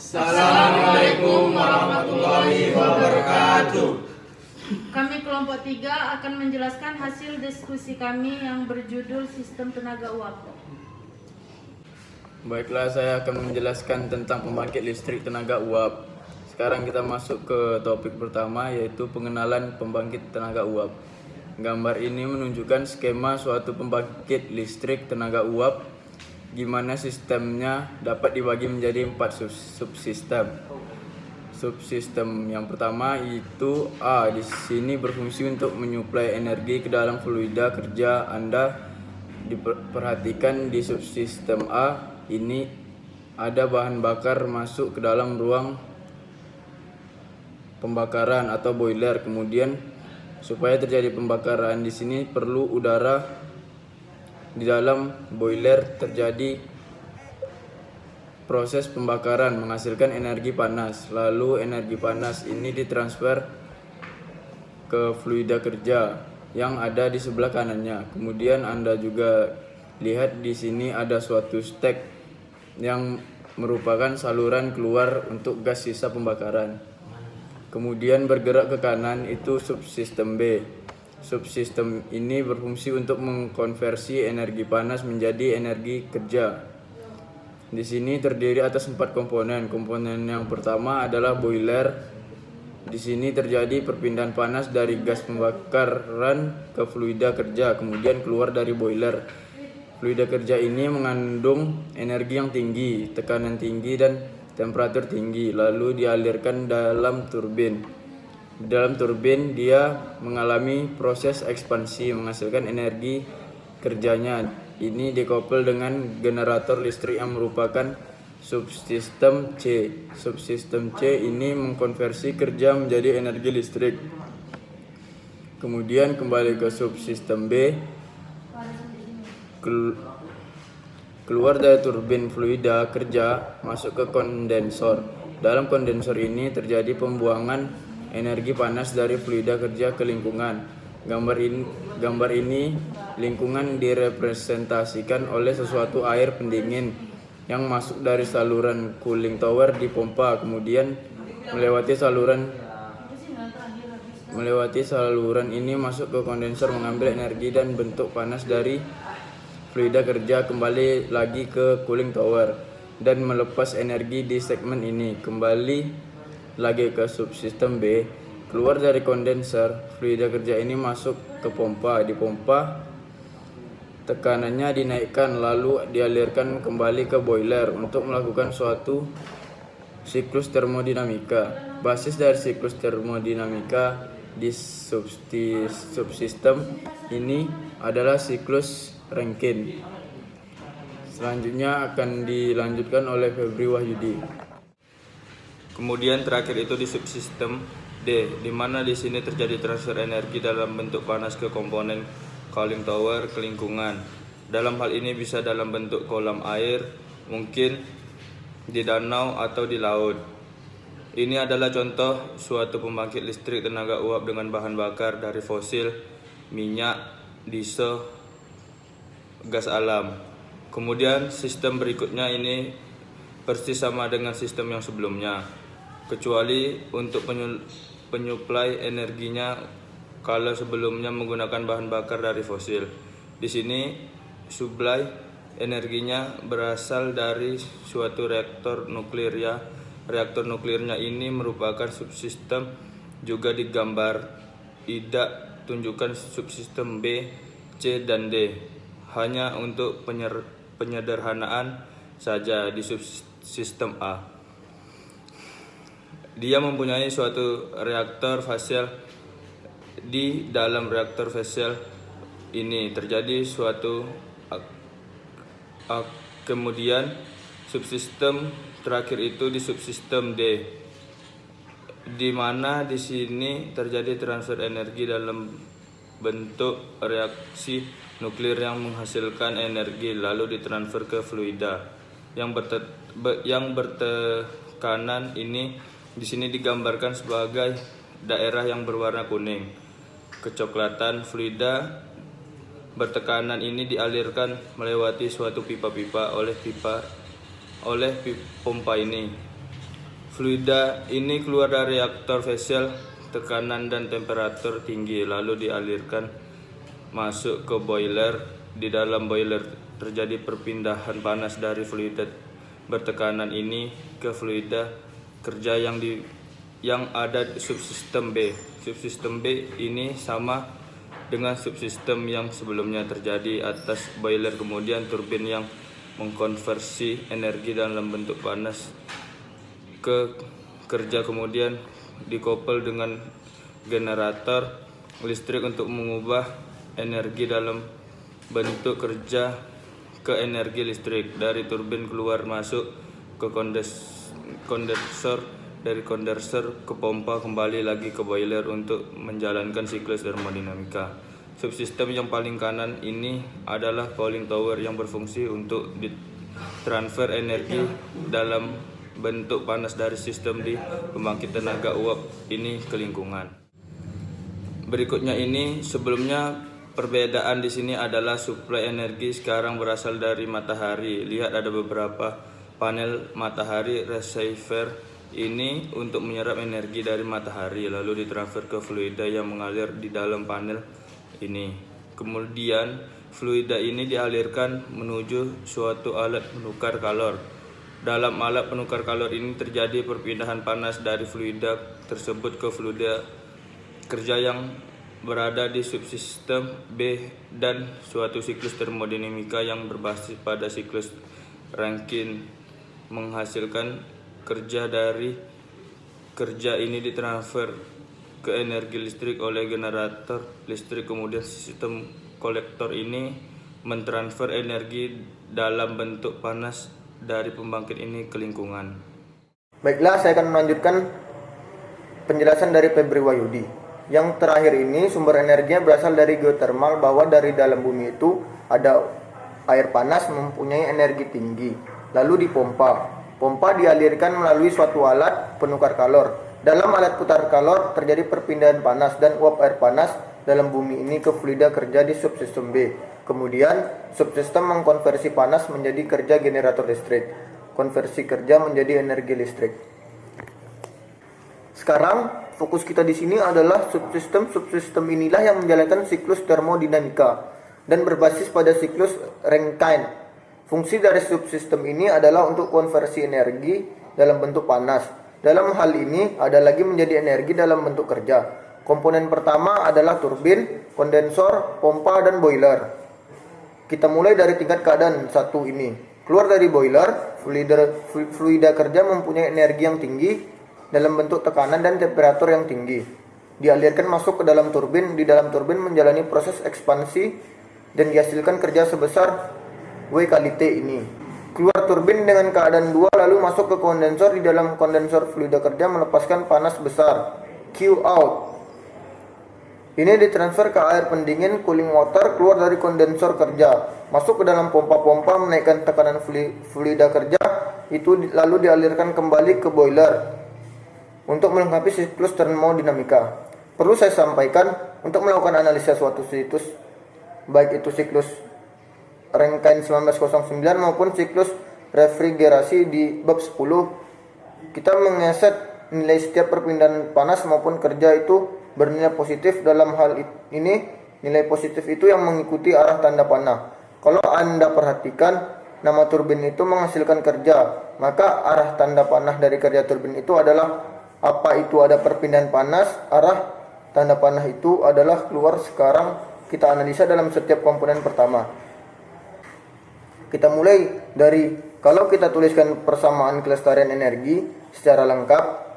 Assalamualaikum warahmatullahi wabarakatuh. Kami kelompok 3 akan menjelaskan hasil diskusi kami yang berjudul Sistem Tenaga Uap. Baiklah, saya akan menjelaskan tentang pembangkit listrik tenaga uap. Sekarang kita masuk ke topik pertama, yaitu pengenalan pembangkit tenaga uap. Gambar ini menunjukkan skema suatu pembangkit listrik tenaga uap, gimana sistemnya dapat dibagi menjadi 4 subsistem. Subsistem yang pertama itu A. Di sini berfungsi untuk menyuplai energi ke dalam fluida kerja Anda. Diperhatikan di subsistem A ini ada bahan bakar masuk ke dalam ruang pembakaran atau boiler. Kemudian supaya terjadi pembakaran di sini perlu udara di dalam boiler, terjadi proses pembakaran menghasilkan energi panas. Lalu energi panas ini ditransfer ke fluida kerja yang ada di sebelah kanannya. Kemudian Anda juga lihat di sini ada suatu stek yang merupakan saluran keluar untuk gas sisa pembakaran. Kemudian bergerak ke kanan itu subsistem B. Subsistem ini berfungsi untuk mengkonversi energi panas menjadi energi kerja. Di sini terdiri atas 4 komponen. Komponen yang pertama adalah boiler. Di sini terjadi perpindahan panas dari gas pembakaran ke fluida kerja, kemudian keluar dari boiler. Fluida kerja ini mengandung energi yang tinggi, tekanan tinggi dan temperatur tinggi, lalu dialirkan dalam turbin. Di dalam turbin dia mengalami proses ekspansi menghasilkan energi kerjanya. Ini dikoppel dengan generator listrik yang merupakan subsistem C. Subsistem C ini mengkonversi kerja menjadi energi listrik. Kemudian kembali ke subsistem B. Keluar dari turbin fluida kerja masuk ke kondensor. Dalam kondensor ini terjadi pembuangan energi panas dari fluida kerja ke lingkungan. Gambar ini lingkungan direpresentasikan oleh sesuatu air pendingin yang masuk dari saluran cooling tower di pompa, kemudian melewati saluran ini masuk ke kondensor, mengambil energi dan bentuk panas dari fluida kerja kembali lagi ke cooling tower dan melepas energi di segmen ini. Kembali lagi ke subsistem B. Keluar dari kondensor, fluida kerja ini masuk ke pompa. Di pompa tekanannya dinaikkan lalu dialirkan kembali ke boiler untuk melakukan suatu siklus termodinamika. Basis dari siklus termodinamika di subsistem ini adalah siklus Rankine. Selanjutnya akan dilanjutkan oleh Febri Wahyudi. Kemudian terakhir itu di subsistem D, di mana di sini terjadi transfer energi dalam bentuk panas ke komponen cooling tower ke lingkungan. Dalam hal ini bisa dalam bentuk kolam air, mungkin di danau atau di laut. Ini adalah contoh suatu pembangkit listrik tenaga uap dengan bahan bakar dari fosil, minyak, diesel, gas alam. Kemudian sistem berikutnya ini persis sama dengan sistem yang sebelumnya, kecuali untuk penyuplai energinya kalau sebelumnya menggunakan bahan bakar dari fosil. Di sini suplai energinya berasal dari suatu reaktor nuklir ya. Reaktor nuklirnya ini merupakan subsistem juga digambar. Tidak tunjukkan subsistem B, C, dan D. Hanya untuk penyederhanaan saja di subsistem A. Dia mempunyai suatu reaktor fasial. Di dalam reaktor fasial ini terjadi suatu kemudian subsistem terakhir itu di subsistem D, di mana di sini terjadi transfer energi dalam bentuk reaksi nuklir yang menghasilkan energi lalu ditransfer ke fluida yang bertekanan ini. Di sini digambarkan sebagai daerah yang berwarna kuning, kecoklatan. Fluida bertekanan ini dialirkan melewati suatu pipa-pipa oleh pompa ini. Fluida ini keluar dari reaktor vessel tekanan dan temperatur tinggi lalu dialirkan masuk ke boiler. Di dalam boiler terjadi perpindahan panas dari fluida bertekanan ini ke fluida kerja yang ada di subsistem B. Subsistem B ini sama dengan subsistem yang sebelumnya terjadi atas boiler. Kemudian turbin yang mengkonversi energi dalam bentuk panas ke kerja kemudian dikoppel dengan generator listrik untuk mengubah energi dalam bentuk kerja ke energi listrik. Dari turbin keluar masuk ke kondensor, dari kondensor ke pompa, kembali lagi ke boiler untuk menjalankan siklus termodinamika. Subsistem yang paling kanan ini adalah cooling tower yang berfungsi untuk transfer energi dalam bentuk panas dari sistem di pembangkit tenaga uap ini ke lingkungan. Berikutnya ini sebelumnya perbedaan di sini adalah suplai energi sekarang berasal dari matahari. Lihat ada beberapa panel matahari receiver ini untuk menyerap energi dari matahari lalu ditransfer ke fluida yang mengalir di dalam panel ini. Kemudian fluida ini dialirkan menuju suatu alat penukar kalor. Dalam alat penukar kalor ini terjadi perpindahan panas dari fluida tersebut ke fluida kerja yang berada di subsistem B dan suatu siklus termodinamika yang berbasis pada siklus Rankine menghasilkan kerja. Dari kerja ini ditransfer ke energi listrik oleh generator listrik. Kemudian sistem kolektor ini mentransfer energi dalam bentuk panas dari pembangkit ini ke lingkungan. Baiklah, saya akan melanjutkan penjelasan dari Febri Wahyudi. Yang terakhir ini sumber energinya berasal dari geotermal, bahwa dari dalam bumi itu ada air panas mempunyai energi tinggi, lalu dipompa. Pompa dialirkan melalui suatu alat penukar kalor. Dalam alat putar kalor terjadi perpindahan panas dan uap air panas dalam bumi ini ke fluida kerja di subsistem B. Kemudian subsistem mengkonversi panas menjadi kerja generator listrik. Konversi kerja menjadi energi listrik. Sekarang fokus kita di sini adalah subsistem inilah yang menjalankan siklus termodinamika dan berbasis pada siklus Rankine. Fungsi dari subsistem ini adalah untuk konversi energi dalam bentuk panas. Dalam hal ini ada lagi menjadi energi dalam bentuk kerja. Komponen pertama adalah turbin, kondensor, pompa, dan boiler. Kita mulai dari tingkat keadaan satu ini. Keluar dari boiler, fluida kerja mempunyai energi yang tinggi dalam bentuk tekanan dan temperatur yang tinggi. Dialirkan masuk ke dalam turbin. Di dalam turbin menjalani proses ekspansi dan dihasilkan kerja sebesar W kali T ini. Keluar turbin dengan keadaan 2 lalu masuk ke kondensor. Di dalam kondensor fluida kerja melepaskan panas besar Q out. Ini ditransfer ke air pendingin cooling water keluar dari kondensor kerja, masuk ke dalam pompa-pompa menaikkan tekanan fluida kerja itu lalu dialirkan kembali ke boiler untuk melengkapi siklus termodinamika. Perlu saya sampaikan, untuk melakukan analisa suatu siklus, baik itu siklus Rankine 1909 maupun siklus refrigerasi di bab 10, kita mengeset nilai setiap perpindahan panas maupun kerja itu bernilai positif. Dalam hal ini nilai positif itu yang mengikuti arah tanda panah. Kalau Anda perhatikan nama turbin itu menghasilkan kerja, maka arah tanda panah dari kerja turbin itu adalah apa itu ada perpindahan panas, arah tanda panah itu adalah keluar. Sekarang kita analisa dalam setiap komponen pertama. Kita mulai dari, kalau kita tuliskan persamaan kelestarian energi secara lengkap,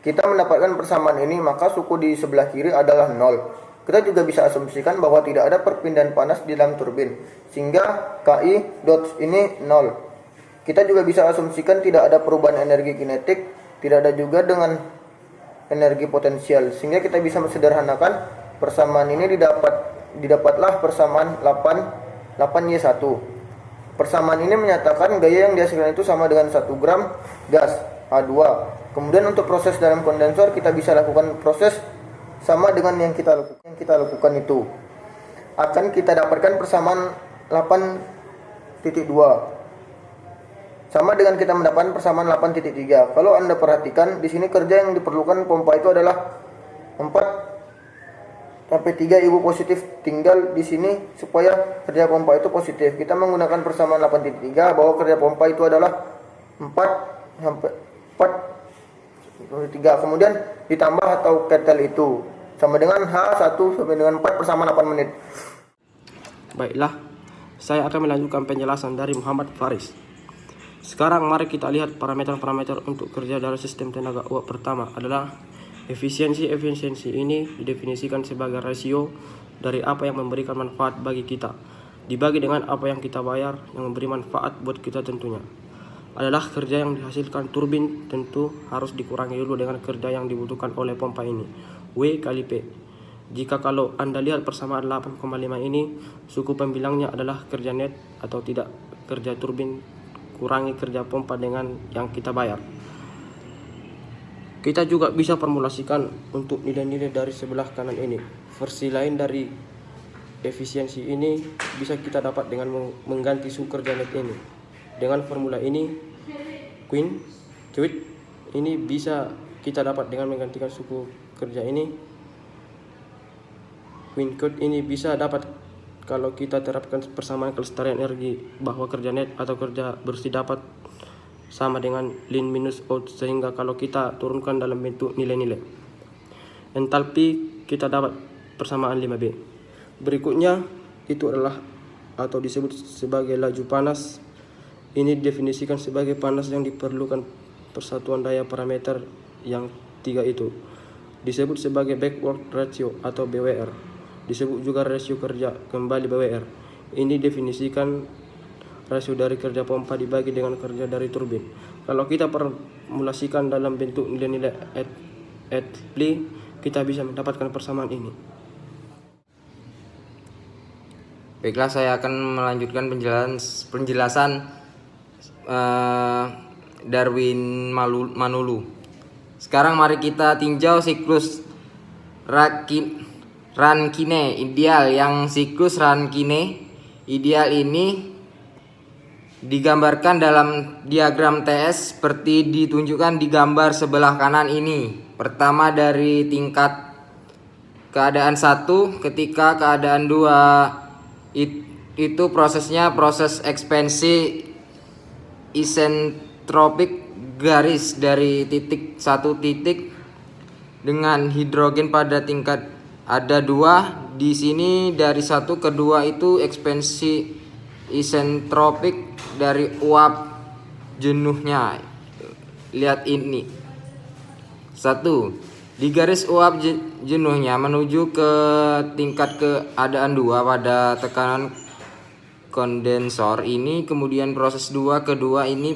kita mendapatkan persamaan ini, maka suku di sebelah kiri adalah 0. Kita juga bisa asumsikan bahwa tidak ada perpindahan panas di dalam turbin, sehingga KI dots ini 0. Kita juga bisa asumsikan tidak ada perubahan energi kinetik, tidak ada juga dengan energi potensial, sehingga kita bisa sederhanakan persamaan ini didapatlah persamaan 8Y1. Persamaan ini menyatakan gaya yang dihasilkan itu sama dengan 1 gram gas H2. Kemudian untuk proses dalam kondensor kita bisa lakukan proses sama dengan yang kita lakukan itu. Akan kita dapatkan persamaan 8.2 Sama dengan kita mendapatkan persamaan 8.3. Kalau Anda perhatikan, di sini kerja yang diperlukan pompa itu adalah 4 sampai 3 ibu positif. Tinggal di sini supaya kerja pompa itu positif, kita menggunakan persamaan 8.3 bahwa kerja pompa itu adalah 4 sampai 4.3. Kemudian ditambah atau kettle itu sama dengan H1 sampai dengan 4 persamaan 8 menit. Baiklah, saya akan melanjutkan penjelasan dari Muhammad Faris. Sekarang mari kita lihat parameter-parameter untuk kerja dari sistem tenaga uap. Pertama adalah efisiensi. Efisiensi ini didefinisikan sebagai rasio dari apa yang memberikan manfaat bagi kita dibagi dengan apa yang kita bayar yang memberi manfaat buat kita. Tentunya adalah kerja yang dihasilkan turbin, tentu harus dikurangi dulu dengan kerja yang dibutuhkan oleh pompa ini, W kali P. Jika kalau Anda lihat persamaan 8,5 ini, suku pembilangnya adalah kerja net atau tidak kerja turbin kurangi kerja pompa dengan yang kita bayar. Kita juga bisa formulasikan untuk nilai-nilai dari sebelah kanan ini. Versi lain dari efisiensi ini bisa kita dapat dengan mengganti suku kerja net ini. Dengan formula ini, Queen ini bisa kita dapat dengan menggantikan suku kerja ini. Queen code ini bisa dapat kalau kita terapkan persamaan kelestarian energi bahwa kerja net atau kerja bersih dapat sama dengan lin minus out, sehingga kalau kita turunkan dalam bentuk nilai-nilai entalpi kita dapat persamaan 5B. Berikutnya itu adalah atau disebut sebagai laju panas. Ini didefinisikan sebagai panas yang diperlukan persatuan daya parameter yang 3 itu. Disebut sebagai backward ratio atau BWR. Disebut juga rasio kerja kembali BWR. Ini definisikan rasio dari kerja pompa dibagi dengan kerja dari turbin. Kalau kita formulasikan dalam bentuk nilai-nilai Atlee, kita bisa mendapatkan persamaan ini. Baiklah, saya akan melanjutkan penjelasan Darwin Manulu. Sekarang mari kita tinjau siklus Rankine ideal. Yang siklus Rankine ideal ini digambarkan dalam diagram TS seperti ditunjukkan di gambar sebelah kanan ini. Pertama dari tingkat keadaan 1, ketika keadaan 2 itu prosesnya proses ekspansi isentropik garis dari titik 1 titik dengan hidrogen pada tingkat ada 2. Di sini dari 1 ke 2 itu ekspansi isentropik dari uap jenuhnya. Lihat ini. 1. Di garis uap jenuhnya menuju ke tingkat keadaan 2 pada tekanan kondensor ini. Kemudian proses 2 ke 2 ini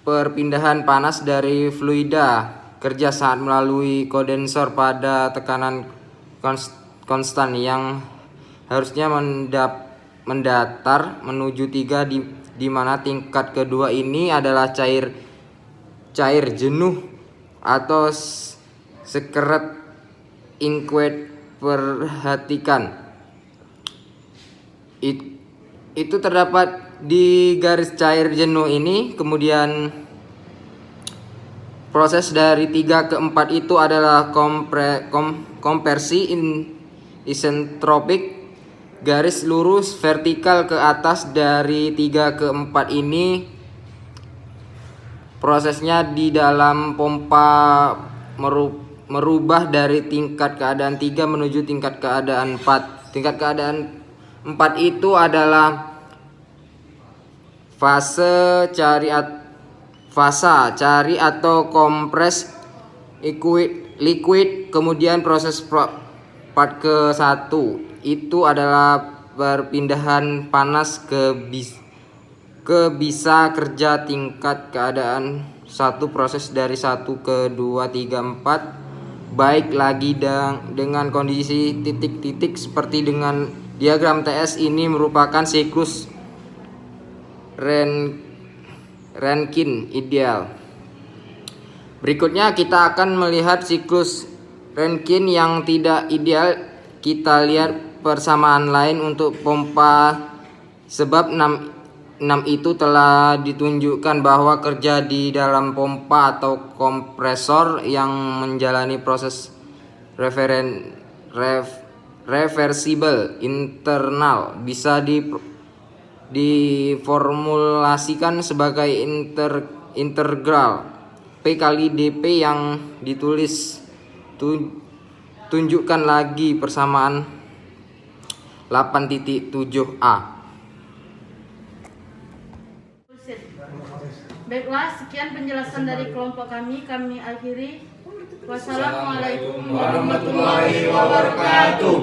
perpindahan panas dari fluida kerja saat melalui kondensor pada tekanan konstan yang harusnya mendatar menuju 3 di mana tingkat kedua ini adalah cair jenuh atau sekret inquet. Perhatikan itu terdapat di garis cair jenuh ini. Kemudian proses dari 3 ke 4 itu adalah kompresi isentropik. Garis lurus vertikal ke atas dari 3 ke 4 ini prosesnya di dalam pompa merubah dari tingkat keadaan 3 menuju tingkat keadaan 4. Tingkat keadaan 4 itu adalah fase cari atau kompres liquid. Kemudian proses part ke 1 itu adalah perpindahan panas ke bisa kerja tingkat keadaan 1. Proses dari 1 ke 2, 3, 4 baik lagi dengan kondisi titik-titik seperti dengan diagram TS ini merupakan siklus Rankine ideal. Berikutnya kita akan melihat siklus Rankine yang tidak ideal. Kita lihat persamaan lain untuk pompa sebab 6 itu telah ditunjukkan bahwa kerja di dalam pompa atau kompresor yang menjalani proses reversible internal bisa diformulasikan sebagai integral P kali dP yang ditulis. Tunjukkan lagi persamaan 8.7a. Baiklah, sekian penjelasan dari kelompok kami akhiri. Wassalamualaikum warahmatullahi wabarakatuh.